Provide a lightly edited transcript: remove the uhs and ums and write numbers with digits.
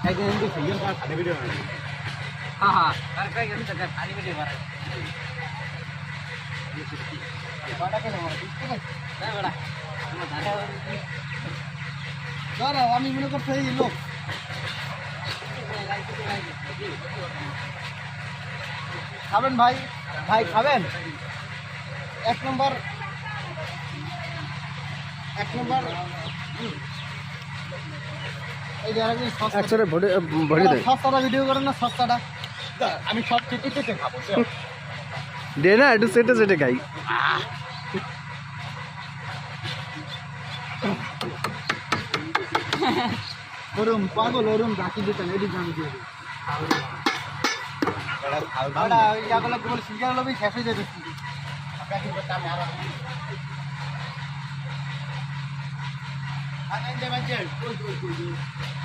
हाँ खाली वीडियो मारा আমি মনে করছি এই লোক খাবেন ভাই ভাই খাবেন এক নম্বর এই যে আরেকদিন একসাথে ভরে দেয় সস্তাটা ভিডিও করেন না সস্তাটা আমি সব কেটে কেটে খাবো দে না একটু সেটে সেটে খাই ওরম পাগল ওরম জাতি দিতেন এটি জানি দিয়ে ইয়াগুলো কেবল সিঙ্গার লোভই শেষ হয়ে যাবে প্যাকিং করতে আমি আরো